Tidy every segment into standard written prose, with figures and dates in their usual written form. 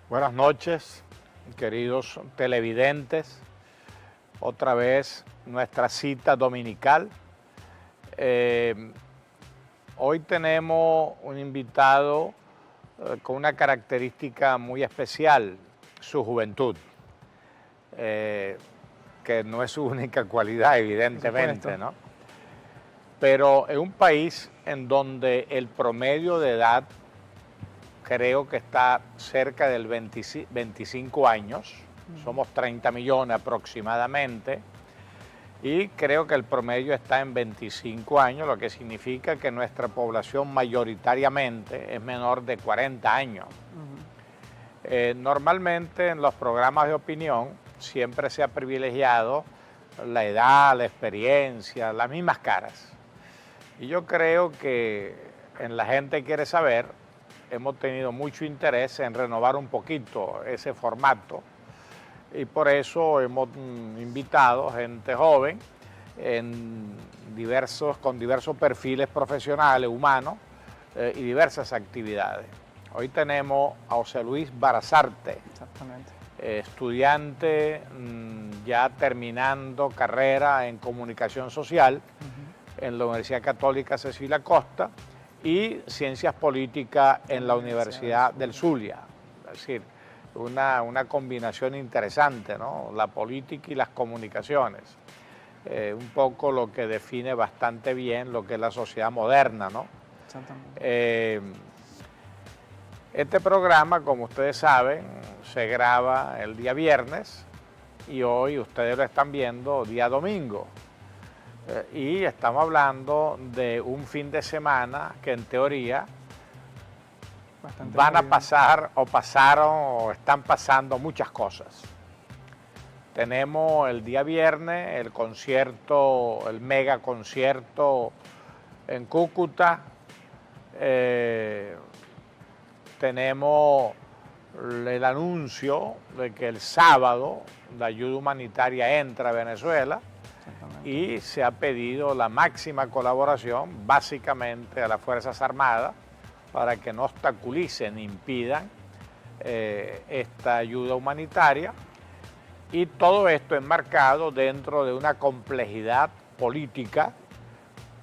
Buenas noches, queridos televidentes. Otra vez nuestra cita dominical. Hoy tenemos un invitado con una característica muy especial, su juventud, que no es su única cualidad, evidentemente, ¿no? Pero en un país en donde el promedio de edad creo que está cerca del 25 años, somos 30 millones aproximadamente, y creo que el promedio está en 25 años, lo que significa que nuestra población mayoritariamente es menor de 40 años. Normalmente en los programas de opinión siempre se ha privilegiado la edad, la experiencia, las mismas caras. Y yo creo que en La Gente Quiere Saber hemos tenido mucho interés en renovar un poquito ese formato y por eso hemos invitado gente joven con diversos perfiles profesionales, humanos y diversas actividades. Hoy tenemos a José Luis Barazarte, estudiante ya terminando carrera en comunicación social en la Universidad Católica Cecilia Costa y Ciencias Políticas en la Universidad del Zulia. Es decir, una combinación interesante, ¿no? La política y las comunicaciones. Un poco lo que define bastante bien lo que es la sociedad moderna, ¿no? Exactamente. Este programa, como ustedes saben, se graba el día viernes y hoy ustedes lo están viendo día domingo. Y estamos hablando de un fin de semana que en teoría van a pasar o pasaron o están pasando muchas cosas. Tenemos el día viernes el concierto, el mega concierto en Cúcuta. Tenemos el anuncio de que el sábado la ayuda humanitaria entra a Venezuela. Y se ha pedido la máxima colaboración básicamente a las Fuerzas Armadas para que no obstaculicen ni impidan esta ayuda humanitaria, y todo esto enmarcado dentro de una complejidad política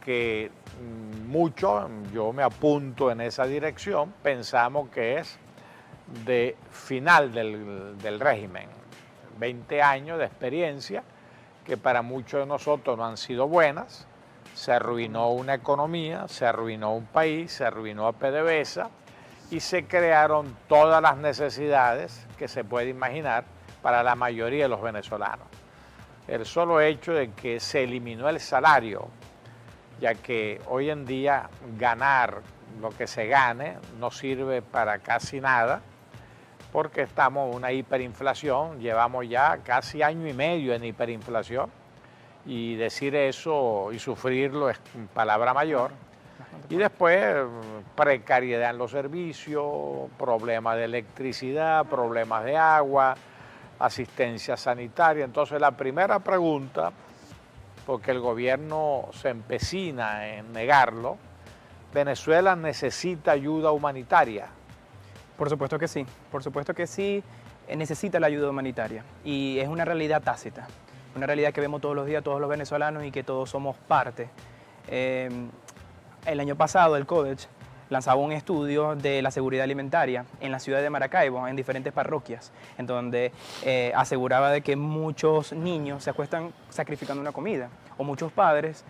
que muchos, yo me apunto en esa dirección, pensamos que es de final del régimen, 20 años de experiencia que para muchos de nosotros no han sido buenas. Se arruinó una economía, se arruinó un país, se arruinó a PDVSA y se crearon todas las necesidades que se puede imaginar para la mayoría de los venezolanos. El solo hecho de que se eliminó el salario, ya que hoy en día ganar lo que se gane no sirve para casi nada, porque estamos en una hiperinflación, llevamos ya casi año y medio en hiperinflación, y decir eso y sufrirlo es palabra mayor. Y después precariedad en los servicios, problemas de electricidad, problemas de agua, asistencia sanitaria. Entonces la primera pregunta, porque el gobierno se empecina en negarlo, ¿Venezuela necesita ayuda humanitaria? Por supuesto que sí, necesita la ayuda humanitaria y es una realidad tácita, una realidad que vemos todos los días todos los venezolanos y que todos somos parte. El año pasado el CODECH lanzaba un estudio de la seguridad alimentaria en la ciudad de Maracaibo, en diferentes parroquias, en donde aseguraba de que muchos niños se acuestan sacrificando una comida, o muchos padres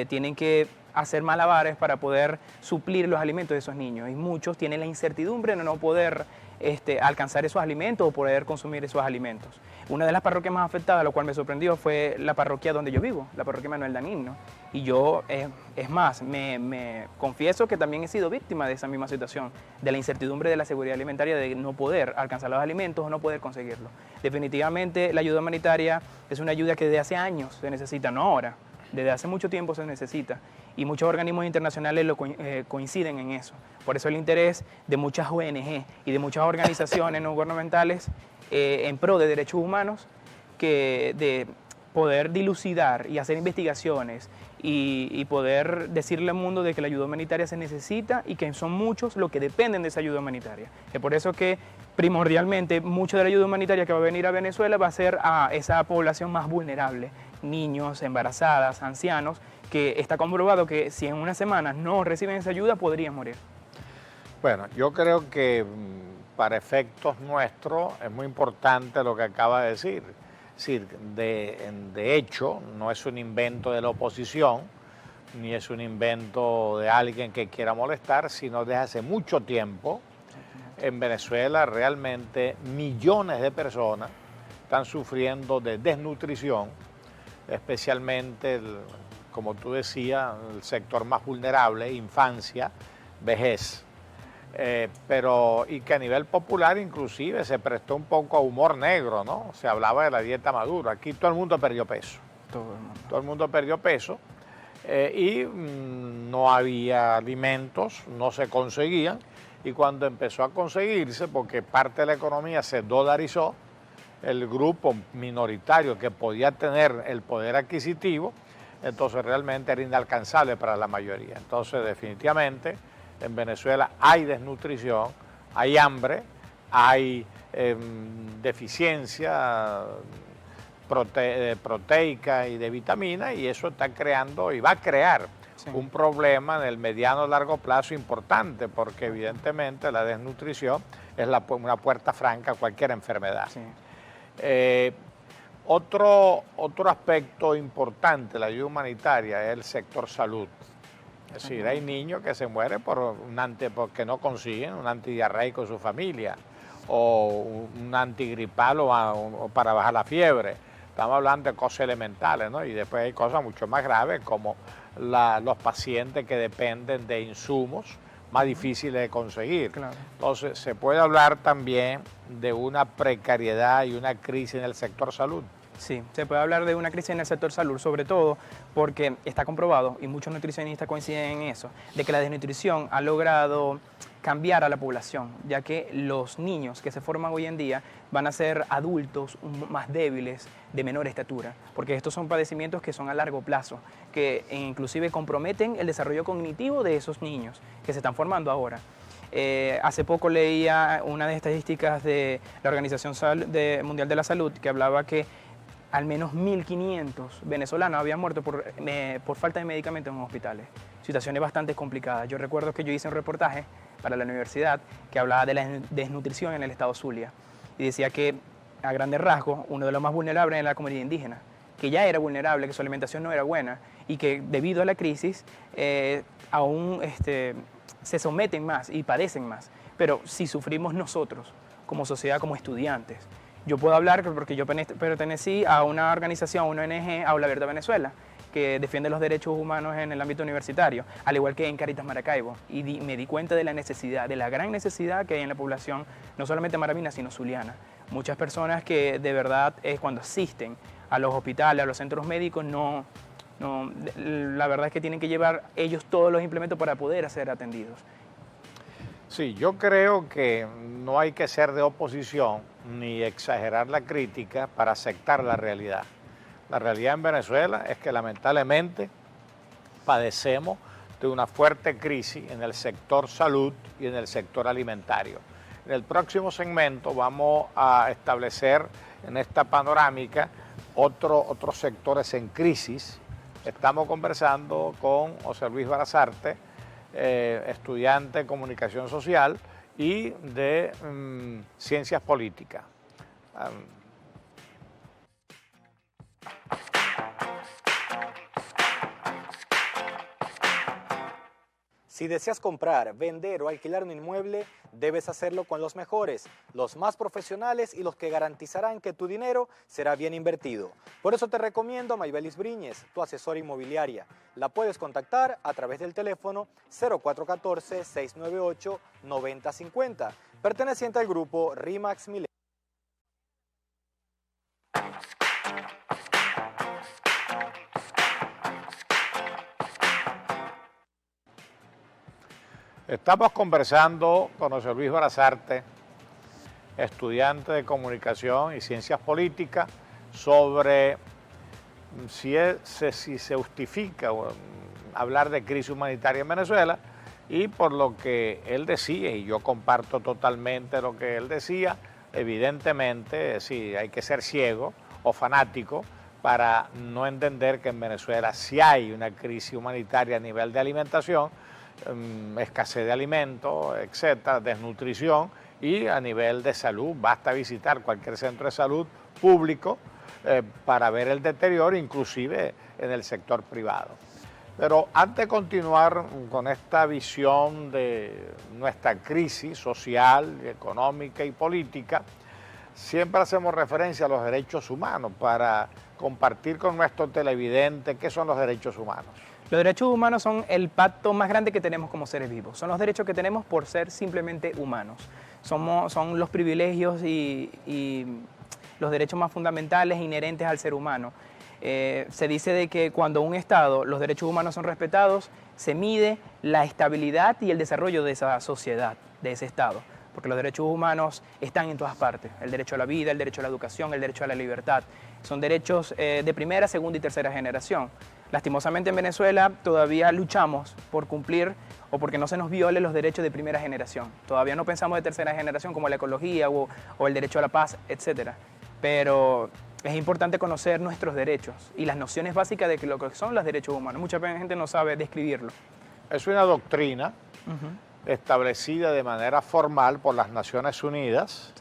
tienen que hacer malabares para poder suplir los alimentos de esos niños, y muchos tienen la incertidumbre de no poder alcanzar esos alimentos o poder consumir esos alimentos. Una de las parroquias más afectadas, lo cual me sorprendió, fue la parroquia donde yo vivo, la parroquia Manuel Danino. Y yo, es más, me confieso que también he sido víctima de esa misma situación, de la incertidumbre de la seguridad alimentaria, de no poder alcanzar los alimentos o no poder conseguirlos. Definitivamente la ayuda humanitaria es una ayuda que desde hace años se necesita, no ahora, desde hace mucho tiempo se necesita. Y muchos organismos internacionales coinciden en eso. Por eso el interés de muchas ONG y de muchas organizaciones no gubernamentales en pro de derechos humanos, que de poder dilucidar y hacer investigaciones y poder decirle al mundo de que la ayuda humanitaria se necesita y que son muchos los que dependen de esa ayuda humanitaria. Es por eso que primordialmente mucho de la ayuda humanitaria que va a venir a Venezuela va a ser a esa población más vulnerable, niños, embarazadas, ancianos, que está comprobado que si en una semana no reciben esa ayuda podrían morir. Bueno, yo creo que para efectos nuestros es muy importante lo que acaba de decir. Es decir, de hecho, no es un invento de la oposición, ni es un invento de alguien que quiera molestar, sino desde hace mucho tiempo en Venezuela realmente millones de personas están sufriendo de desnutrición, especialmente, como tú decías, el sector más vulnerable, infancia, vejez. Y que a nivel popular inclusive se prestó un poco a humor negro, ¿no? Se hablaba de la dieta Maduro. Aquí todo el mundo perdió peso. Todo el mundo perdió peso y no había alimentos, no se conseguían. Y cuando empezó a conseguirse, porque parte de la economía se dolarizó, el grupo minoritario que podía tener el poder adquisitivo, entonces realmente era inalcanzable para la mayoría. Entonces definitivamente en Venezuela hay desnutrición, hay hambre, hay deficiencia proteica y de vitaminas, y eso está creando y va a crear un problema en el mediano o largo plazo importante, porque evidentemente la desnutrición es una puerta franca a cualquier enfermedad. Otro aspecto importante de la ayuda humanitaria es el sector salud. Es decir, hay niños que se mueren porque no consiguen un antidiarreico en su familia, o un antigripal o para bajar la fiebre. Estamos hablando de cosas elementales, ¿no? Y después hay cosas mucho más graves como los pacientes que dependen de insumos más difíciles de conseguir. Claro. Entonces, se puede hablar también de una precariedad y una crisis en el sector salud. Sí, se puede hablar de una crisis en el sector salud, sobre todo porque está comprobado, y muchos nutricionistas coinciden en eso, de que la desnutrición ha logrado cambiar a la población, ya que los niños que se forman hoy en día van a ser adultos más débiles, de menor estatura, porque estos son padecimientos que son a largo plazo, que inclusive comprometen el desarrollo cognitivo de esos niños que se están formando ahora. Hace poco leía una de estadísticas de la Organización Mundial de la Salud que hablaba que al menos 1.500 venezolanos habían muerto por falta de medicamentos en hospitales. Situaciones bastante complicadas. Yo recuerdo que yo hice un reportaje para la universidad que hablaba de la desnutrición en el estado Zulia y decía que, a grandes rasgos, uno de los más vulnerables era la comunidad indígena, que ya era vulnerable, que su alimentación no era buena y que debido a la crisis aún se someten más y padecen más. Pero si sufrimos nosotros, como sociedad, como estudiantes, yo puedo hablar porque yo pertenecí a una organización, una ONG, Aula Abierta Venezuela, que defiende los derechos humanos en el ámbito universitario, al igual que en Caritas Maracaibo, y me di cuenta de la necesidad, de la gran necesidad que hay en la población, no solamente maravina, sino zuliana. Muchas personas que de verdad cuando asisten a los hospitales, a los centros médicos, la verdad es que tienen que llevar ellos todos los implementos para poder ser atendidos. Sí, yo creo que no hay que ser de oposición ni exagerar la crítica para aceptar la realidad. La realidad en Venezuela es que lamentablemente padecemos de una fuerte crisis en el sector salud y en el sector alimentario. En el próximo segmento vamos a establecer en esta panorámica otros sectores en crisis. Estamos conversando con José Luis Barazarte, estudiante de Comunicación Social y de Ciencias Políticas. Si deseas comprar, vender o alquilar un inmueble, debes hacerlo con los mejores, los más profesionales y los que garantizarán que tu dinero será bien invertido. Por eso te recomiendo a Maybelis Briñes, tu asesora inmobiliaria. La puedes contactar a través del teléfono 0414-698-9050, perteneciente al grupo RIMAX Milenio. Estamos conversando con José Luis Brazarte, estudiante de Comunicación y Ciencias Políticas, sobre si se justifica hablar de crisis humanitaria en Venezuela, y por lo que él decía, y yo comparto totalmente lo que él decía, evidentemente sí, hay que ser ciego o fanático para no entender que en Venezuela sí hay una crisis humanitaria a nivel de alimentación, escasez de alimentos, etcétera, desnutrición, y a nivel de salud. Basta visitar cualquier centro de salud público para ver el deterioro, inclusive en el sector privado. Pero antes de continuar con esta visión de nuestra crisis social, económica y política, siempre hacemos referencia a los derechos humanos para compartir con nuestros televidentes qué son los derechos humanos. Los derechos humanos son el pacto más grande que tenemos como seres vivos. Son los derechos que tenemos por ser simplemente humanos. Son los privilegios y los derechos más fundamentales e inherentes al ser humano. Se dice de que cuando un Estado, los derechos humanos son respetados, se mide la estabilidad y el desarrollo de esa sociedad, de ese Estado. Porque los derechos humanos están en todas partes. El derecho a la vida, el derecho a la educación, el derecho a la libertad. Son derechos de primera, segunda y tercera generación. Lastimosamente en Venezuela todavía luchamos por cumplir o porque no se nos viole los derechos de primera generación. Todavía no pensamos de tercera generación como la ecología o el derecho a la paz, etc. Pero es importante conocer nuestros derechos y las nociones básicas de lo que son los derechos humanos. Mucha gente no sabe describirlo. Es una doctrina establecida de manera formal por las Naciones Unidas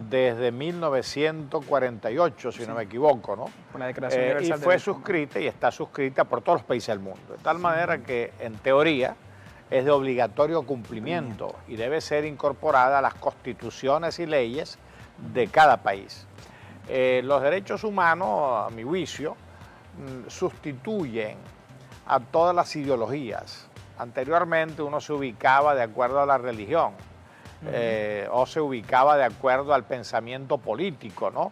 desde 1948, si no me equivoco, ¿no? Por la Declaración Universal y fue suscrita y está suscrita por todos los países del mundo, de tal manera que en teoría es de obligatorio cumplimiento y debe ser incorporada a las constituciones y leyes de cada país. Los derechos humanos, a mi juicio, sustituyen a todas las ideologías. Anteriormente uno se ubicaba de acuerdo a la religión o se ubicaba de acuerdo al pensamiento político, ¿no?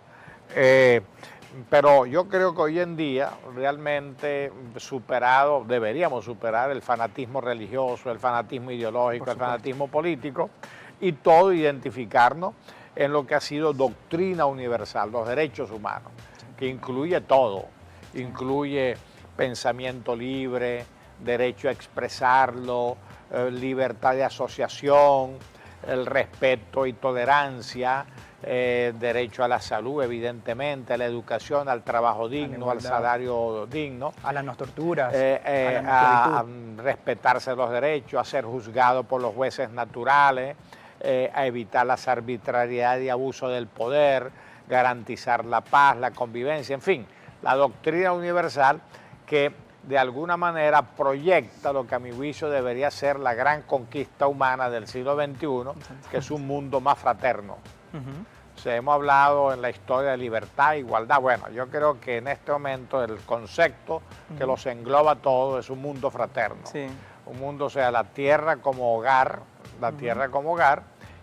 Pero yo creo que hoy en día realmente deberíamos superar el fanatismo religioso, el fanatismo ideológico, el fanatismo político, y todo identificarnos en lo que ha sido doctrina universal, los derechos humanos, que incluye todo, incluye pensamiento libre, derecho a expresarlo, libertad de asociación, el respeto y tolerancia, derecho a la salud, evidentemente, a la educación, al trabajo digno, al salario digno. A las no torturas, a respetarse los derechos, a ser juzgado por los jueces naturales, a evitar las arbitrariedades y abuso del poder, garantizar la paz, la convivencia, en fin, la doctrina universal que de alguna manera proyecta lo que a mi juicio debería ser la gran conquista humana del siglo XXI, que es un mundo más fraterno. O sea, hemos hablado en la historia de libertad e igualdad. Bueno, yo creo que en este momento el concepto que los engloba todo es un mundo fraterno. Sí. Un mundo, o sea, la tierra como hogar,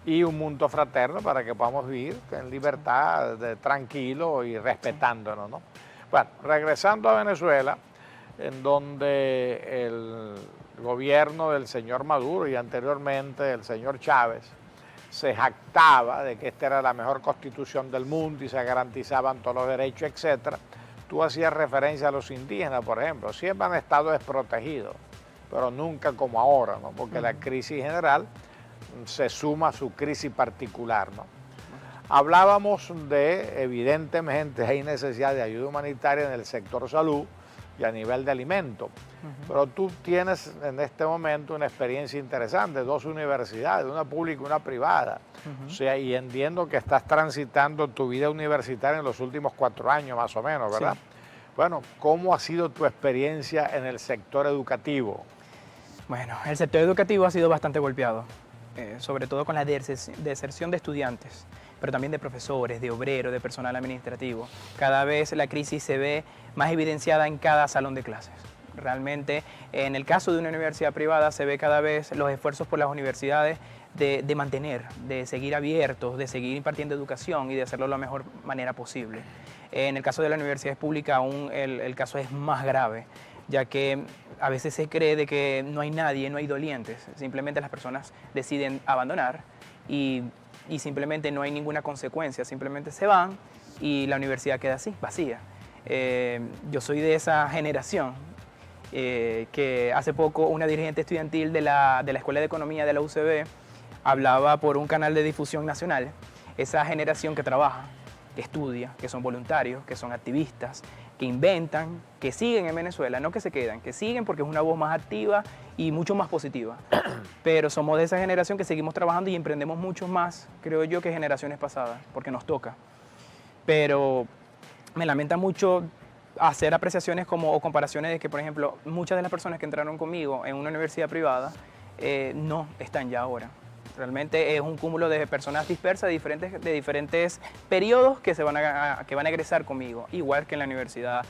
y un mundo fraterno para que podamos vivir en libertad, tranquilo y respetándonos, ¿no? Bueno, regresando a Venezuela, en donde el gobierno del señor Maduro y anteriormente del señor Chávez se jactaba de que esta era la mejor constitución del mundo y se garantizaban todos los derechos, etcétera. Tú hacías referencia a los indígenas, por ejemplo, siempre han estado desprotegidos, pero nunca como ahora, ¿no? Porque la crisis general se suma a su crisis particular, ¿no? Hablábamos de, evidentemente, hay necesidad de ayuda humanitaria en el sector salud y a nivel de alimentos. Pero tú tienes en este momento una experiencia interesante, 2 universidades, una pública y una privada. O sea, y entiendo que estás transitando tu vida universitaria en los últimos 4 años más o menos, ¿verdad? Sí. Bueno, ¿cómo ha sido tu experiencia en el sector educativo? Bueno, el sector educativo ha sido bastante golpeado, sobre todo con la deserción de estudiantes, pero también de profesores, de obreros, de personal administrativo. Cada vez la crisis se ve más evidenciada en cada salón de clases. Realmente, en el caso de una universidad privada, se ve cada vez los esfuerzos por las universidades de mantener, de seguir abiertos, de seguir impartiendo educación y de hacerlo de la mejor manera posible. En el caso de las universidades públicas, aún el caso es más grave, ya que a veces se cree de que no hay nadie, no hay dolientes, simplemente las personas deciden abandonar y simplemente no hay ninguna consecuencia, simplemente se van y la universidad queda así, vacía. Yo soy de esa generación que hace poco una dirigente estudiantil de la Escuela de Economía de la UCB hablaba por un canal de difusión nacional, esa generación que trabaja, que estudia, que son voluntarios, que son activistas, que inventan, que siguen en Venezuela, no que se quedan, que siguen porque es una voz más activa y mucho más positiva. Pero somos de esa generación que seguimos trabajando y emprendemos mucho más, creo yo, que generaciones pasadas, porque nos toca. Pero me lamenta mucho hacer apreciaciones o comparaciones de que, por ejemplo, muchas de las personas que entraron conmigo en una universidad privada no están ya ahora. Realmente es un cúmulo de personas dispersas de diferentes periodos que van a egresar conmigo, igual que en la universidad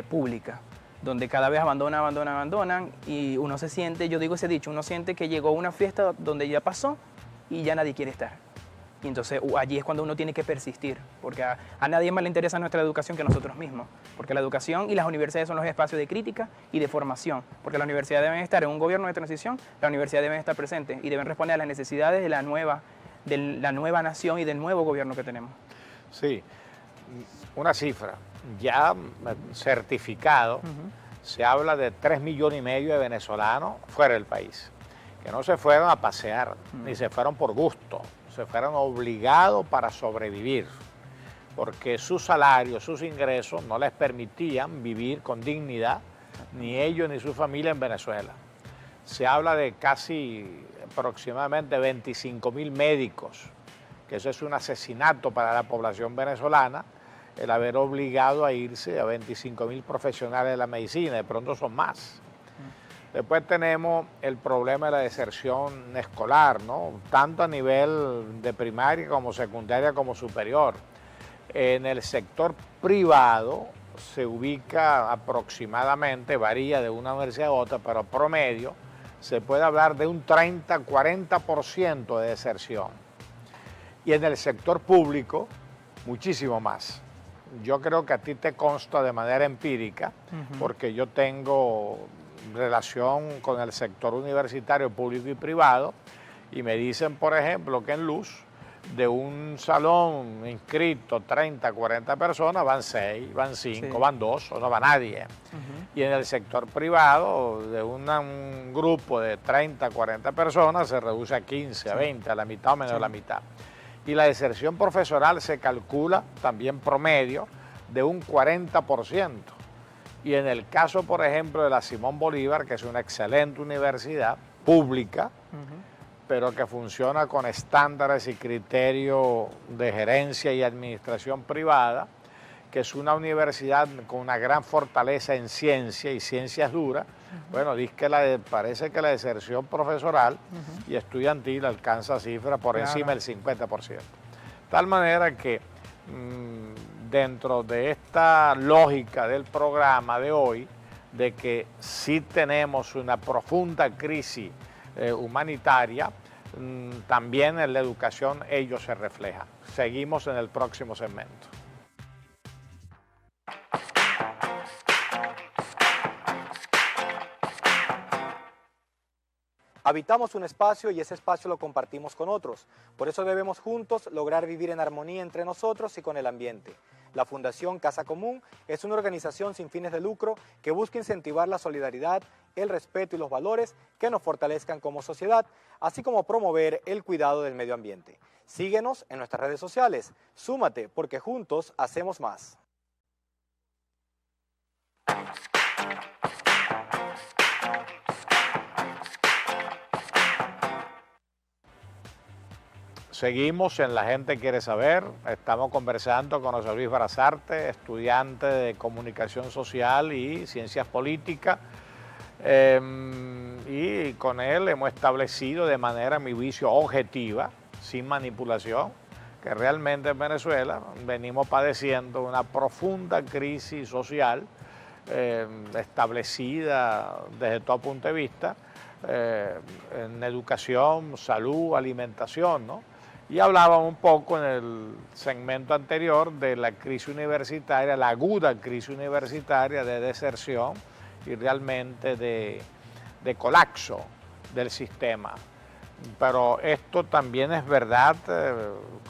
pública, donde cada vez abandonan y uno se siente, yo digo ese dicho, uno siente que llegó a una fiesta donde ya pasó y ya nadie quiere estar. Y entonces allí es cuando uno tiene que persistir, porque a nadie más le interesa nuestra educación que a nosotros mismos, porque la educación y las universidades son los espacios de crítica y de formación, porque las universidades deben estar en un gobierno de transición, las universidades deben estar presentes y deben responder a las necesidades de la nueva nación y del nuevo gobierno que tenemos. Sí, una cifra, ya certificado, se habla de 3,5 millones de venezolanos fuera del país, que no se fueron a pasear, ni se fueron por gusto, se fueron obligados para sobrevivir, porque sus salarios, sus ingresos no les permitían vivir con dignidad, ni ellos ni su familia en Venezuela. Se habla de casi aproximadamente 25,000 médicos, que eso es un asesinato para la población venezolana, el haber obligado a irse a 25,000 profesionales de la medicina, de pronto son más. Después tenemos el problema de la deserción escolar, ¿no? Tanto a nivel de primaria como secundaria como superior. En el sector privado se ubica aproximadamente, varía de una universidad a otra, pero promedio se puede hablar de un 30-40% de deserción. Y en el sector público, muchísimo más. Yo creo que a ti te consta de manera empírica, porque yo tengo relación con el sector universitario público y privado, y me dicen, por ejemplo, que en Luz, de un salón inscrito 30, 40 personas, van 6, van 5, sí, van 2 o no va nadie. Y en el sector privado, de un grupo de 30, 40 personas, se reduce a 15, a 20, a la mitad o menos de la mitad. Y la deserción profesional se calcula también promedio de un 40%. Y en el caso, por ejemplo, de la Simón Bolívar, que es una excelente universidad pública, pero que funciona con estándares y criterios de gerencia y administración privada, que es una universidad con una gran fortaleza en ciencia y ciencias duras, bueno, dice que parece que la deserción profesoral y estudiantil alcanza cifras por encima del 50%. De tal manera que dentro de esta lógica del programa de hoy, de que sí tenemos una profunda crisis humanitaria, también en la educación ello se refleja. Seguimos en el próximo segmento. Habitamos un espacio y ese espacio lo compartimos con otros. Por eso debemos juntos lograr vivir en armonía entre nosotros y con el ambiente. La Fundación Casa Común es una organización sin fines de lucro que busca incentivar la solidaridad, el respeto y los valores que nos fortalezcan como sociedad, así como promover el cuidado del medio ambiente. Síguenos en nuestras redes sociales. Súmate, porque juntos hacemos más. Seguimos en La Gente Quiere Saber. Estamos conversando con José Luis Barazarte, estudiante de Comunicación Social y Ciencias Políticas, Y con él hemos establecido de manera, a mi juicio, objetiva, sin manipulación, que realmente en Venezuela venimos padeciendo una profunda crisis social establecida desde todo punto de vista, en educación, salud, alimentación, ¿no? Y hablábamos un poco en el segmento anterior de la crisis universitaria, la aguda crisis universitaria de deserción y realmente de colapso del sistema. Pero esto también es verdad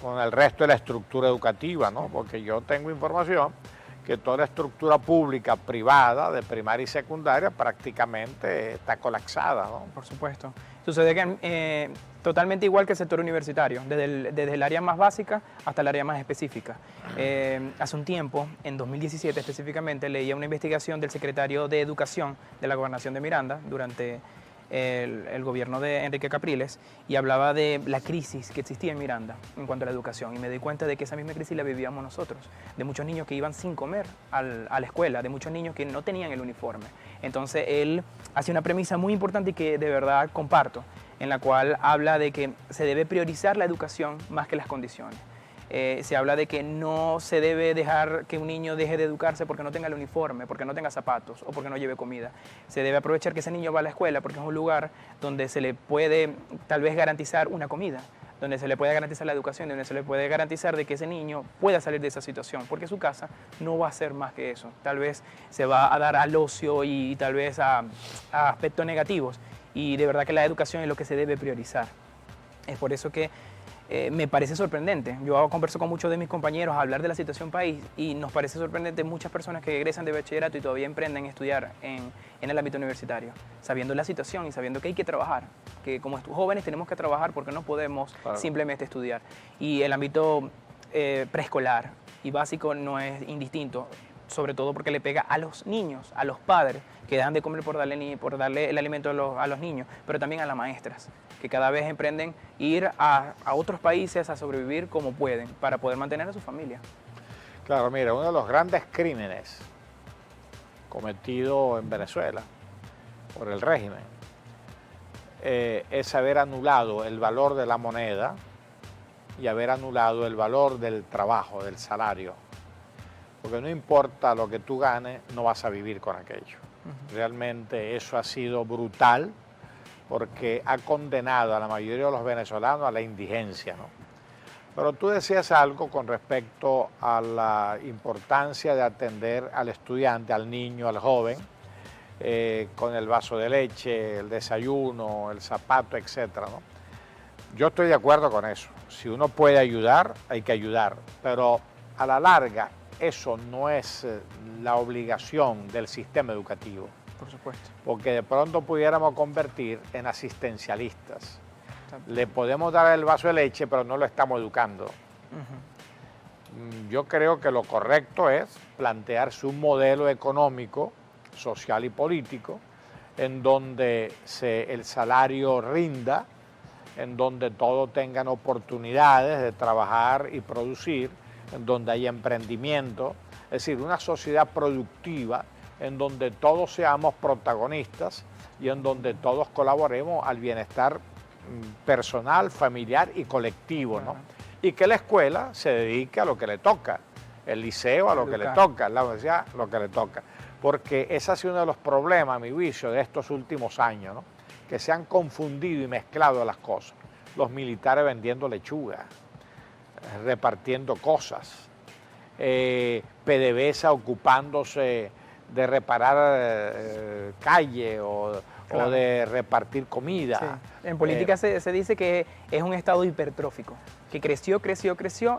con el resto de la estructura educativa, ¿no? Porque yo tengo información que toda la estructura pública, privada, de primaria y secundaria, prácticamente está colapsada, ¿no? Por supuesto. Sucede que totalmente igual que el sector universitario, desde el área más básica hasta el área más específica. Hace un tiempo, en 2017 específicamente, leía una investigación del secretario de Educación de la Gobernación de Miranda durante el gobierno de Enrique Capriles, y hablaba de la crisis que existía en Miranda en cuanto a la educación, y me di cuenta de que esa misma crisis la vivíamos nosotros, de muchos niños que iban sin comer a la escuela, de muchos niños que no tenían el uniforme. Entonces él hacía una premisa muy importante y que de verdad comparto, en la cual habla de que se debe priorizar la educación más que las condiciones. Se habla de que no se debe dejar que un niño deje de educarse porque no tenga el uniforme, porque no tenga zapatos o porque no lleve comida. Se debe aprovechar que ese niño va a la escuela porque es un lugar donde se le puede tal vez garantizar una comida, donde se le puede garantizar la educación, donde se le puede garantizar de que ese niño pueda salir de esa situación, porque su casa no va a ser más que eso. Tal vez se va a dar al ocio y tal vez a aspectos negativos, y de verdad que la educación es lo que se debe priorizar. Es por eso que me parece sorprendente. Yo converso con muchos de mis compañeros a hablar de la situación país, y nos parece sorprendente muchas personas que egresan de bachillerato y todavía emprenden estudiar en el ámbito universitario, sabiendo la situación y sabiendo que hay que trabajar, que como jóvenes tenemos que trabajar porque no podemos simplemente estudiar. Y el ámbito preescolar y básico no es indistinto, sobre todo porque le pega a los niños, a los padres que dejan de comer por darle el alimento a los niños, pero también a las maestras, que cada vez emprenden ir a otros países a sobrevivir como pueden para poder mantener a su familia. Claro, mira, uno de los grandes crímenes cometidos en Venezuela por el régimen es haber anulado el valor de la moneda y haber anulado el valor del trabajo, del salario. Porque no importa lo que tú ganes, no vas a vivir con aquello. Realmente eso ha sido brutal, porque ha condenado a la mayoría de los venezolanos a la indigencia, ¿no? Pero tú decías algo con respecto a la importancia de atender al estudiante, al niño, al joven, con el vaso de leche, el desayuno, el zapato, etcétera, ¿no? Yo estoy de acuerdo con eso. Si uno puede ayudar, hay que ayudar, pero a la larga eso no es la obligación del sistema educativo. Por supuesto. Porque de pronto pudiéramos convertir en asistencialistas. Le podemos dar el vaso de leche, pero no lo estamos educando. Yo creo que lo correcto es plantearse un modelo económico, social y político, en donde el salario rinda, en donde todos tengan oportunidades de trabajar y producir, en donde haya emprendimiento, es decir, una sociedad productiva en donde todos seamos protagonistas y en donde todos colaboremos al bienestar personal, familiar y colectivo, ¿no? Y que la escuela se dedique a lo que le toca, el liceo a lo que le toca, la universidad a lo que le toca. Porque ese ha sido uno de los problemas, a mi juicio, de estos últimos años, ¿no? Que se han confundido y mezclado las cosas. Los militares vendiendo lechuga, repartiendo cosas, PDVSA ocupándose de reparar calle o de repartir comida. Sí. En política se dice que es un estado hipertrófico, que creció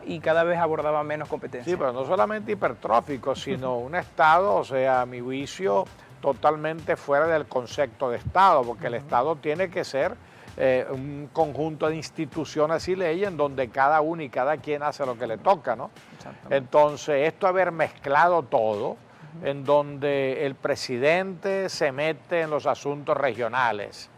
y cada vez abordaba menos competencia. Sí, pero no solamente hipertrófico, sino un estado, o sea, a mi juicio, totalmente fuera del concepto de estado, porque el estado tiene que ser un conjunto de instituciones y leyes en donde cada uno y cada quien hace lo que le toca, ¿no? Entonces, esto haber mezclado todo, en donde el presidente se mete en los asuntos regionales,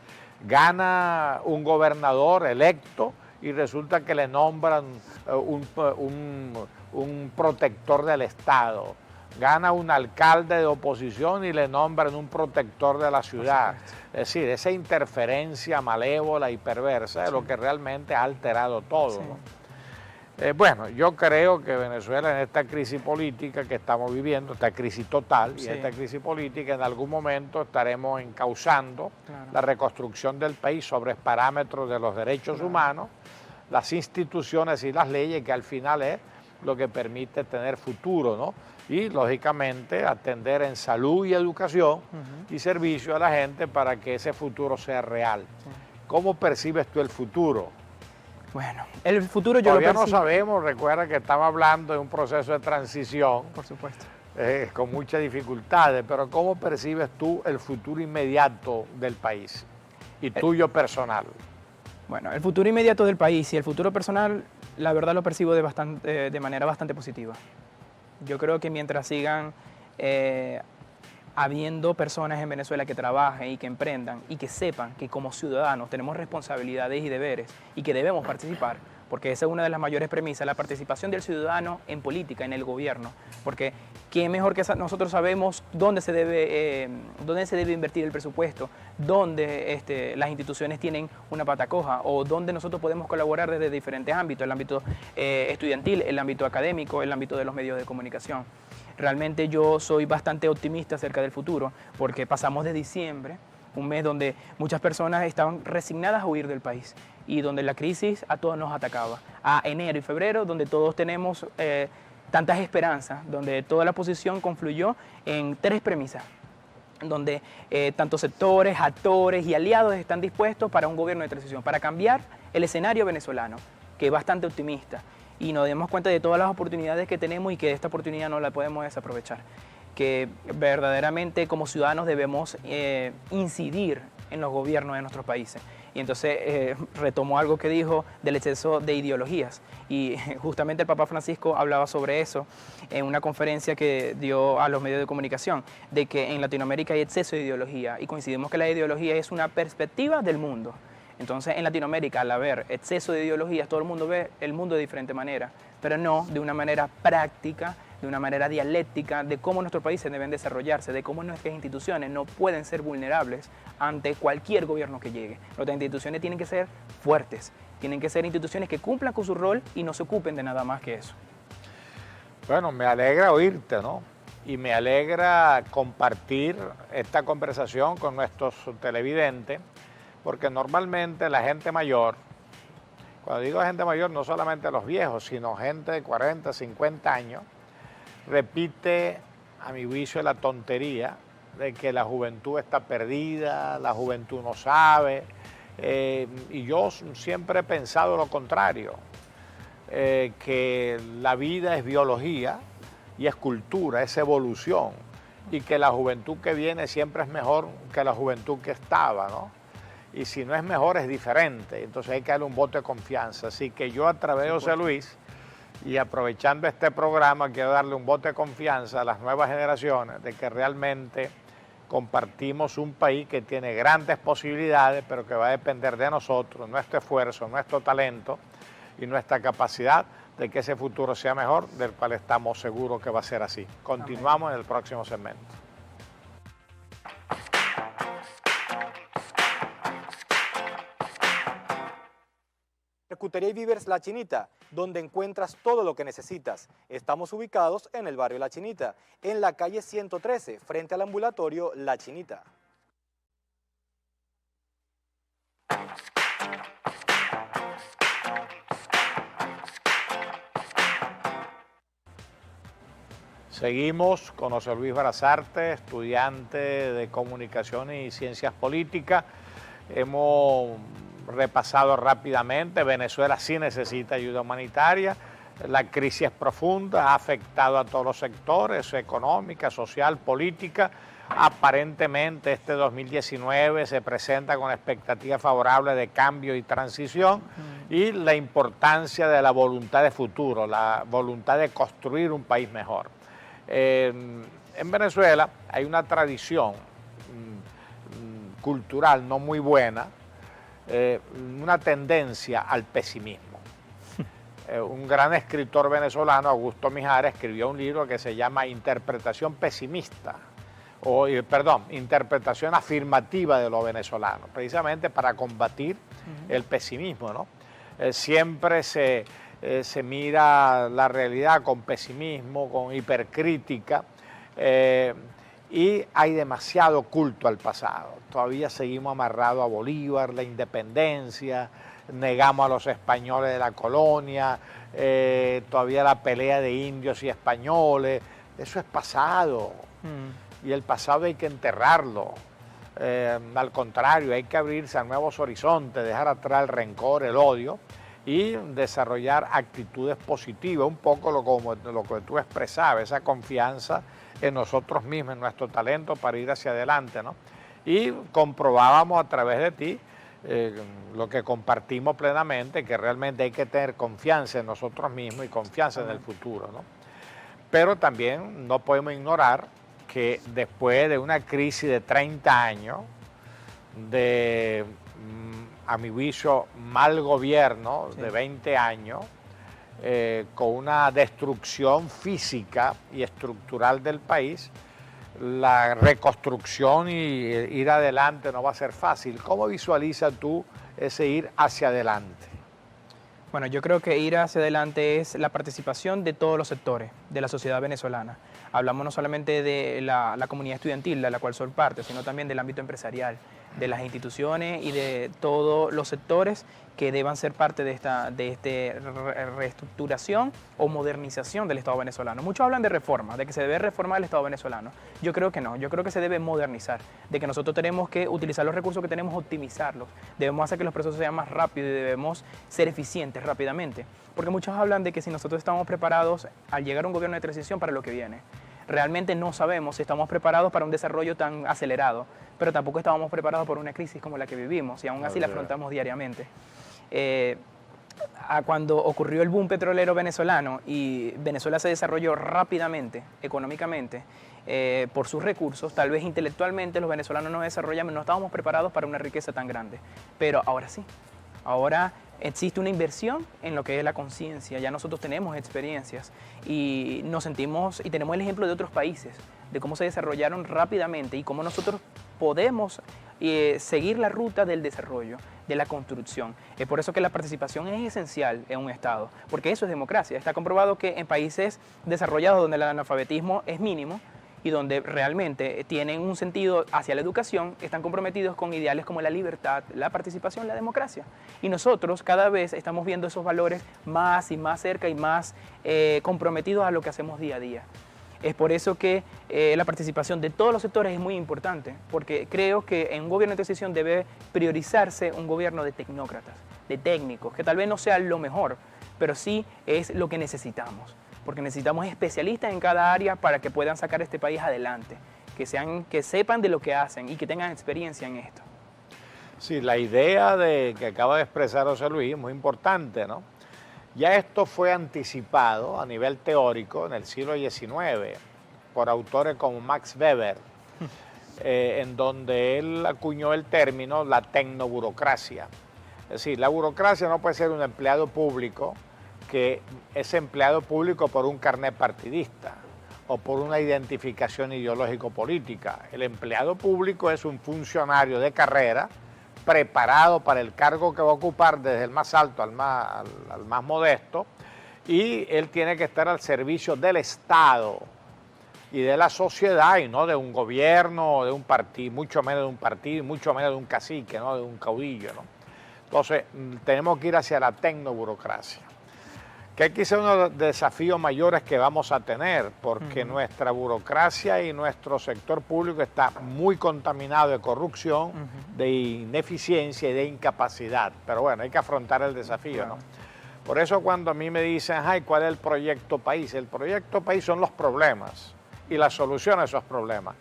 gana un gobernador electo y resulta que le nombran un protector del Estado, gana un alcalde de oposición y le nombran un protector de la ciudad. Es decir, esa interferencia malévola y perversa es lo que realmente ha alterado todo. Sí. ¿No? Bueno, yo creo que Venezuela en esta crisis política que estamos viviendo, esta crisis total y esta crisis política, en algún momento estaremos encauzando la reconstrucción del país sobre parámetros de los derechos humanos, las instituciones y las leyes, que al final es lo que permite tener futuro, ¿no? Y lógicamente atender en salud y educación y servicio a la gente para que ese futuro sea real. ¿Cómo percibes tú el futuro? Bueno, el futuro yo Todavía lo no percibo. sabemos, recuerda que estamos hablando de un proceso de transición. Por supuesto. Con muchas dificultades, pero ¿cómo percibes tú el futuro inmediato del país y tuyo personal? Bueno, el futuro inmediato del país y el futuro personal, la verdad lo percibo de manera bastante positiva. Yo creo que mientras sigan habiendo personas en Venezuela que trabajen y que emprendan y que sepan que como ciudadanos tenemos responsabilidades y deberes y que debemos participar, porque esa es una de las mayores premisas, la participación del ciudadano en política, en el gobierno, porque ¿quién mejor que nosotros sabemos dónde se debe invertir el presupuesto, dónde las instituciones tienen una pata coja o dónde nosotros podemos colaborar desde diferentes ámbitos, el ámbito estudiantil, el ámbito académico, el ámbito de los medios de comunicación? Realmente yo soy bastante optimista acerca del futuro, porque pasamos de diciembre, un mes donde muchas personas estaban resignadas a huir del país y donde la crisis a todos nos atacaba, a enero y febrero, donde todos tenemos tantas esperanzas, donde toda la oposición confluyó en tres premisas, donde tantos sectores, actores y aliados están dispuestos para un gobierno de transición, para cambiar el escenario venezolano, que es bastante optimista, y nos demos cuenta de todas las oportunidades que tenemos y que esta oportunidad no la podemos desaprovechar, que verdaderamente como ciudadanos debemos incidir en los gobiernos de nuestros países. Y entonces retomo algo que dijo del exceso de ideologías, y justamente el Papa Francisco hablaba sobre eso en una conferencia que dio a los medios de comunicación, de que en Latinoamérica hay exceso de ideología, y coincidimos que la ideología es una perspectiva del mundo. Entonces en Latinoamérica, al haber exceso de ideologías, todo el mundo ve el mundo de diferente manera, pero no de una manera práctica, de una manera dialéctica, de cómo nuestros países deben desarrollarse, de cómo nuestras instituciones no pueden ser vulnerables ante cualquier gobierno que llegue. Nuestras instituciones tienen que ser fuertes, tienen que ser instituciones que cumplan con su rol y no se ocupen de nada más que eso. Bueno, me alegra oírte, ¿no? Y me alegra compartir esta conversación con nuestros televidentes, porque normalmente la gente mayor, cuando digo gente mayor, no solamente los viejos, sino gente de 40, 50 años, repite, a mi juicio, la tontería de que la juventud está perdida, la juventud no sabe, y yo siempre he pensado lo contrario, que la vida es biología y es cultura, es evolución, y que la juventud que viene siempre es mejor que la juventud que estaba, ¿no? Y si no es mejor, es diferente, entonces hay que darle un voto de confianza. Así que yo, a través de José Luis, y aprovechando este programa, quiero darle un voto de confianza a las nuevas generaciones de que realmente compartimos un país que tiene grandes posibilidades, pero que va a depender de nosotros, nuestro esfuerzo, nuestro talento y nuestra capacidad de que ese futuro sea mejor, del cual estamos seguros que va a ser así. Continuamos en el próximo segmento. Charcutería y Víveres La Chinita, donde encuentras todo lo que necesitas. Estamos ubicados en el barrio La Chinita, en la calle 113, frente al ambulatorio La Chinita. Seguimos con José Luis Brazarte, estudiante de Comunicación y Ciencias Políticas. Hemos repasado rápidamente, Venezuela sí necesita ayuda humanitaria, la crisis es profunda, ha afectado a todos los sectores, económica, social, política. Aparentemente este 2019 se presenta con expectativas favorables de cambio y transición, y la importancia de la voluntad de futuro, la voluntad de construir un país mejor. En Venezuela hay una tradición cultural no muy buena, una tendencia al pesimismo. un gran escritor venezolano, Augusto Mijares, escribió un libro que se llama Interpretación pesimista, interpretación afirmativa de lo venezolano, precisamente para combatir el pesimismo, ¿no? Siempre se mira la realidad con pesimismo, con hipercrítica, y hay demasiado culto al pasado. Todavía seguimos amarrados a Bolívar, la independencia, negamos a los españoles de la colonia, todavía la pelea de indios y españoles. Eso es pasado, y el pasado hay que enterrarlo. Al contrario, hay que abrirse a nuevos horizontes, dejar atrás el rencor, el odio, y desarrollar actitudes positivas, un poco lo que tú expresabas, esa confianza en nosotros mismos, en nuestro talento para ir hacia adelante, ¿no? Y comprobábamos a través de ti lo que compartimos plenamente, que realmente hay que tener confianza en nosotros mismos y confianza en el futuro, ¿no? Pero también no podemos ignorar que después de una crisis de 30 años, de, a mi juicio, mal gobierno de 20 años, con una destrucción física y estructural del país, la reconstrucción y ir adelante no va a ser fácil. ¿Cómo visualizas tú ese ir hacia adelante? Bueno, yo creo que ir hacia adelante es la participación de todos los sectores de la sociedad venezolana. Hablamos no solamente de la comunidad estudiantil, de la cual soy parte, sino también del ámbito empresarial, de las instituciones y de todos los sectores que deban ser parte de esta reestructuración o modernización del Estado venezolano. Muchos hablan de reforma, de que se debe reformar el Estado venezolano. Yo creo que no, yo creo que se debe modernizar, de que nosotros tenemos que utilizar los recursos que tenemos, optimizarlos, debemos hacer que los procesos sean más rápidos y debemos ser eficientes rápidamente. Porque muchos hablan de que si nosotros estamos preparados al llegar a un gobierno de transición para lo que viene. Realmente no sabemos si estamos preparados para un desarrollo tan acelerado, pero tampoco estábamos preparados por una crisis como la que vivimos y aún así la afrontamos diariamente. Cuando ocurrió el boom petrolero venezolano y Venezuela se desarrolló rápidamente, económicamente, por sus recursos, tal vez intelectualmente los venezolanos no desarrollamos, no estábamos preparados para una riqueza tan grande, pero ahora sí, ahora existe una inversión en lo que es la conciencia, ya nosotros tenemos experiencias y nos sentimos y tenemos el ejemplo de otros países, de cómo se desarrollaron rápidamente y cómo nosotros podemos seguir la ruta del desarrollo, de la construcción. Es por eso que la participación es esencial en un Estado, porque eso es democracia. Está comprobado que en países desarrollados donde el analfabetismo es mínimo y donde realmente tienen un sentido hacia la educación, están comprometidos con ideales como la libertad, la participación, la democracia. Y nosotros cada vez estamos viendo esos valores más y más cerca y más comprometidos a lo que hacemos día a día. Es por eso que la participación de todos los sectores es muy importante, porque creo que en un gobierno de transición debe priorizarse un gobierno de tecnócratas, de técnicos, que tal vez no sea lo mejor, pero sí es lo que necesitamos, porque necesitamos especialistas en cada área para que puedan sacar este país adelante, que sepan de lo que hacen y que tengan experiencia en esto. Sí, la idea que acaba de expresar José Luis es muy importante, ¿no? Ya esto fue anticipado a nivel teórico en el siglo XIX por autores como Max Weber, en donde él acuñó el término la tecnoburocracia. Es decir, la burocracia no puede ser un empleado público que es empleado público por un carnet partidista o por una identificación ideológico-política. El empleado público es un funcionario de carrera preparado para el cargo que va a ocupar desde el más alto al más modesto, y él tiene que estar al servicio del Estado y de la sociedad y no de un gobierno o de un partido, mucho menos de un partido y mucho menos de un cacique, ¿no? De un caudillo, ¿no? Entonces tenemos que ir hacia la tecnoburocracia, que quizá uno de los desafíos mayores que vamos a tener, porque nuestra burocracia y nuestro sector público está muy contaminado de corrupción, de ineficiencia y de incapacidad. Pero bueno, hay que afrontar el desafío, ¿no? Por eso cuando a mí me dicen, ay, ¿cuál es el proyecto país? El proyecto país son los problemas y la solución a esos problemas.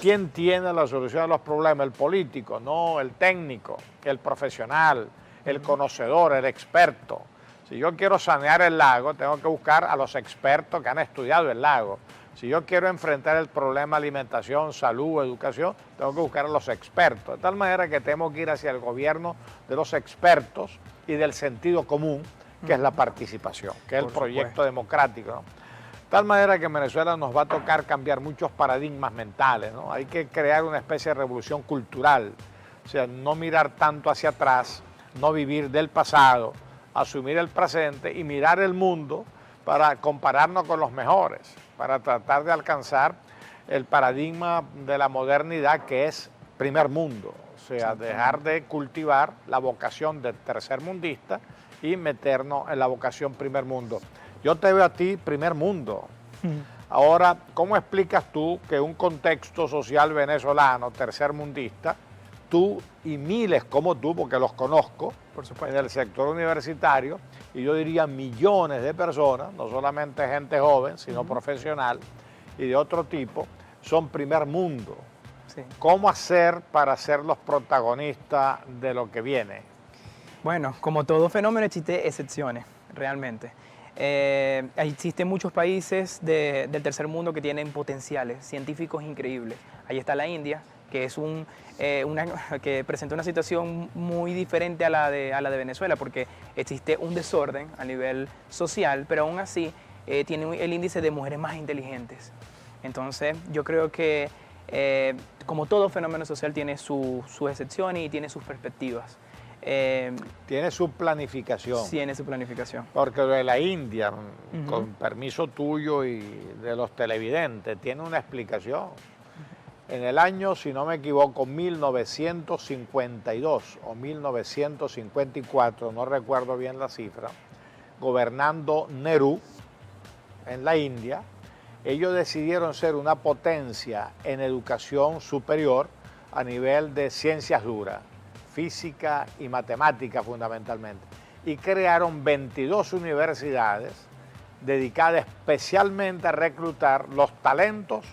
¿Quién tiene la solución a los problemas? El político, no el técnico, el profesional, el conocedor, el experto. Si yo quiero sanear el lago, tengo que buscar a los expertos que han estudiado el lago. Si yo quiero enfrentar el problema alimentación, salud, educación, tengo que buscar a los expertos. De tal manera que tenemos que ir hacia el gobierno de los expertos y del sentido común, que es la participación, que es el Por proyecto supuesto. democrático, ¿no? De tal manera que en Venezuela nos va a tocar cambiar muchos paradigmas mentales, ¿no? Hay que crear una especie de revolución cultural, o sea, no mirar tanto hacia atrás, no vivir del pasado, asumir el presente y mirar el mundo para compararnos con los mejores, para tratar de alcanzar el paradigma de la modernidad que es primer mundo, o sea, dejar de cultivar la vocación de tercermundista y meternos en la vocación primer mundo. Yo te veo a ti primer mundo. Ahora, ¿cómo explicas tú que un contexto social venezolano tercermundista, tú y miles como tú, porque los conozco, Por supuesto. en el sector universitario, y yo diría millones de personas, no solamente gente joven, sino profesional y de otro tipo, son primer mundo? Sí. ¿Cómo hacer para ser los protagonistas de lo que viene? Bueno, como todo fenómeno existen excepciones, realmente. Existen muchos países del tercer mundo que tienen potenciales científicos increíbles. Ahí está la India, que es que presenta una situación muy diferente a la de Venezuela, porque existe un desorden a nivel social, pero aún así tiene el índice de mujeres más inteligentes. Entonces, yo creo que como todo fenómeno social tiene sus excepciones y tiene sus perspectivas. Tiene su planificación. Tiene su planificación. Porque lo de la India, con permiso tuyo y de los televidentes, tiene una explicación. En el año, si no me equivoco, 1952 o 1954, no recuerdo bien la cifra, gobernando Nehru en la India, ellos decidieron ser una potencia en educación superior a nivel de ciencias duras, física y matemática fundamentalmente, y crearon 22 universidades dedicadas especialmente a reclutar los talentos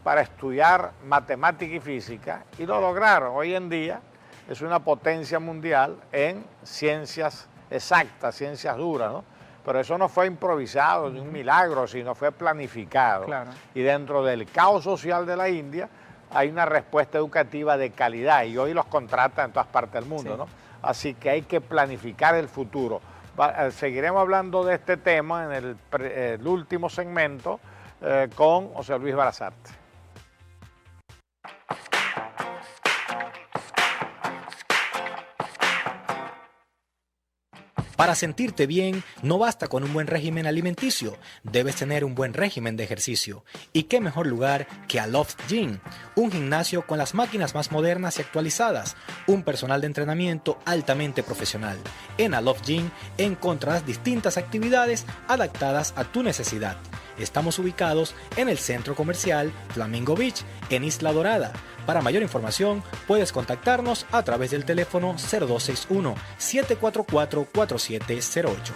para estudiar matemática y física, y lo lograron. Hoy en día es una potencia mundial en ciencias exactas, ciencias duras, ¿no? Pero eso no fue improvisado, ni un milagro, sino fue planificado. Claro. Y dentro del caos social de la India hay una respuesta educativa de calidad, y hoy los contratan en todas partes del mundo, Sí. ¿no? Así que hay que planificar el futuro. Seguiremos hablando de este tema en el último segmento con José Luis Barazarte. Para sentirte bien, no basta con un buen régimen alimenticio, debes tener un buen régimen de ejercicio. ¿Y qué mejor lugar que Aloft Gym? Un gimnasio con las máquinas más modernas y actualizadas, un personal de entrenamiento altamente profesional. En Aloft Gym encontrarás distintas actividades adaptadas a tu necesidad. Estamos ubicados en el centro comercial Flamingo Beach, en Isla Dorada. Para mayor información, puedes contactarnos a través del teléfono 0261-744-4708.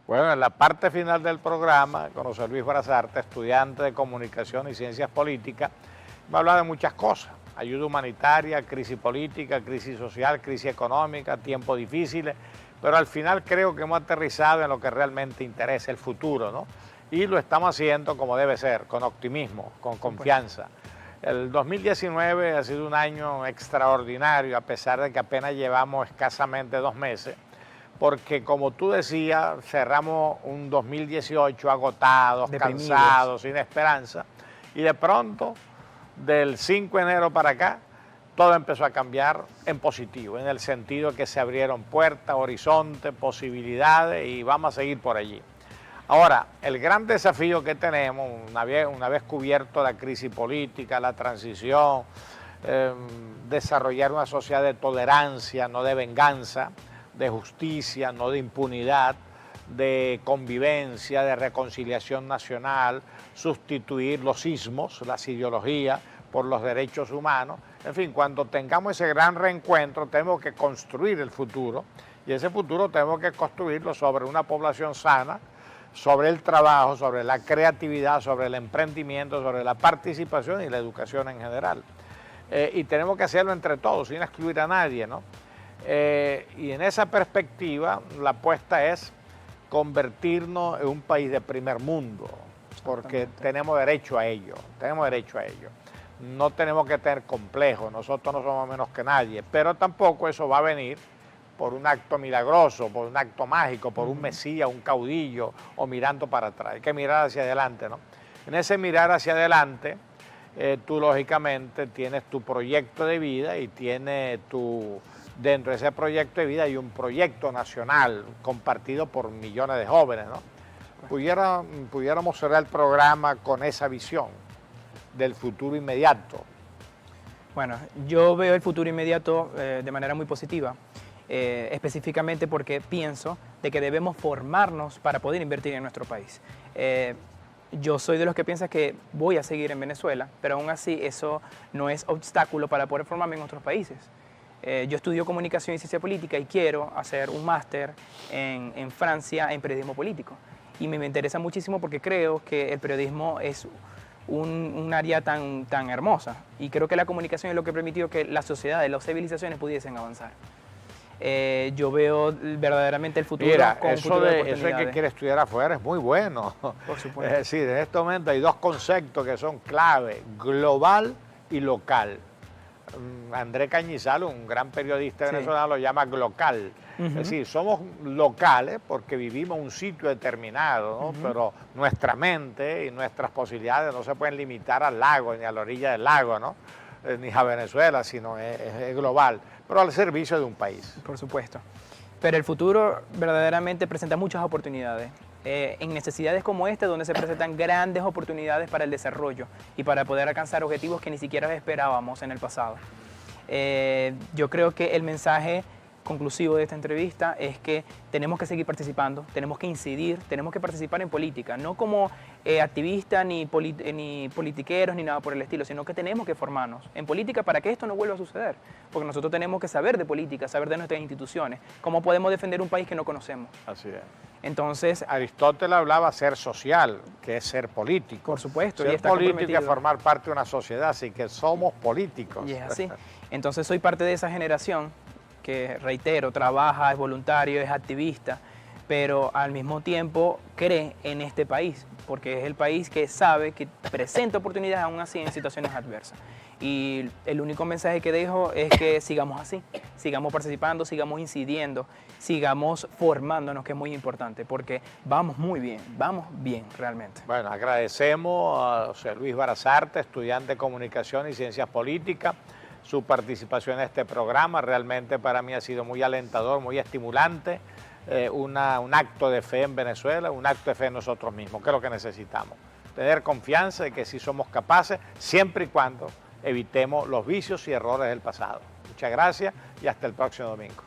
Bueno, en la parte final del programa, con José Luis Barazarte, estudiante de Comunicación y Ciencias Políticas, va a hablar de muchas cosas: ayuda humanitaria, crisis política, crisis social, crisis económica, tiempos difíciles, pero al final creo que hemos aterrizado en lo que realmente interesa, el futuro, ¿no? Y lo estamos haciendo como debe ser, con optimismo, con confianza. El 2019 ha sido un año extraordinario, a pesar de que apenas llevamos escasamente 2 meses, porque como tú decías, cerramos un 2018 agotados, Deprimidos, cansados, sin esperanza, y de pronto, del 5 de enero para acá, todo empezó a cambiar en positivo, en el sentido que se abrieron puertas, horizontes, posibilidades, y vamos a seguir por allí. Ahora, el gran desafío que tenemos, una vez cubierto la crisis política, la transición, desarrollar una sociedad de tolerancia, no de venganza, de justicia, no de impunidad, de convivencia, de reconciliación nacional, sustituir los ismos, las ideologías, por los derechos humanos. En fin, cuando tengamos ese gran reencuentro, tenemos que construir el futuro, y ese futuro tenemos que construirlo sobre una población sana, sobre el trabajo, sobre la creatividad, sobre el emprendimiento, sobre la participación y la educación en general. Y tenemos que hacerlo entre todos, sin excluir a nadie, ¿no? Y en esa perspectiva, la apuesta es convertirnos en un país de primer mundo. porque tenemos derecho a ello, No tenemos que tener complejos, nosotros no somos menos que nadie, pero tampoco eso va a venir por un acto milagroso, por un acto mágico, por un mesías, un caudillo, o mirando para atrás. Hay que mirar hacia adelante, ¿no? En ese mirar hacia adelante, tú lógicamente tienes tu proyecto de vida y dentro de ese proyecto de vida hay un proyecto nacional compartido por millones de jóvenes, ¿no? Pudiéramos cerrar el programa con esa visión del futuro inmediato. Bueno, yo veo el futuro inmediato de manera muy positiva, específicamente porque pienso de que debemos formarnos para poder invertir en nuestro país. Yo soy de los que piensa que voy a seguir en Venezuela, pero aún así eso no es obstáculo para poder formarme en otros países. Yo estudio comunicación y ciencia política y quiero hacer un máster en Francia en periodismo político. Y me interesa muchísimo porque creo que el periodismo es un área tan hermosa. Y creo que la comunicación es lo que permitió que las sociedades, las civilizaciones pudiesen avanzar. Yo veo verdaderamente el futuro. Mira, con eso de que quiere estudiar afuera es muy bueno. Por supuesto. Es decir, en este momento hay dos conceptos que son clave, global y local. Andrés Cañizal, un gran periodista venezolano, lo llama glocal. Es decir, somos locales porque vivimos en un sitio determinado, ¿no? Pero nuestra mente y nuestras posibilidades no se pueden limitar al lago ni a la orilla del lago, ¿no? Ni a Venezuela, sino es global, pero al servicio de un país. Por supuesto. Pero el futuro verdaderamente presenta muchas oportunidades. En necesidades como esta, donde se presentan grandes oportunidades para el desarrollo y para poder alcanzar objetivos que ni siquiera esperábamos en el pasado. Yo creo que el mensaje conclusivo de esta entrevista es que tenemos que seguir participando, tenemos que incidir, tenemos que participar en política, no como activistas ni politiqueros ni nada por el estilo, sino que tenemos que formarnos en política para que esto no vuelva a suceder, porque nosotros tenemos que saber de política, saber de nuestras instituciones, cómo podemos defender un país que no conocemos. Así es. Entonces, Aristóteles hablaba ser social, que es ser político. Por supuesto. Ser político es formar parte de una sociedad, así que somos políticos. Y es así. Entonces soy parte de esa generación que, reitero, trabaja, es voluntario, es activista, pero al mismo tiempo cree en este país, porque es el país que sabe que presenta oportunidades aún así en situaciones adversas. Y el único mensaje que dejo es que sigamos así, sigamos participando, sigamos incidiendo, sigamos formándonos, que es muy importante, porque vamos muy bien, vamos bien realmente. Bueno, agradecemos a José Luis Barazarte, estudiante de Comunicación y Ciencias Políticas, su participación en este programa. Realmente para mí ha sido muy alentador, muy estimulante, un acto de fe en Venezuela, un acto de fe en nosotros mismos, que es lo que necesitamos. Tener confianza de que sí somos capaces, siempre y cuando evitemos los vicios y errores del pasado. Muchas gracias y hasta el próximo domingo.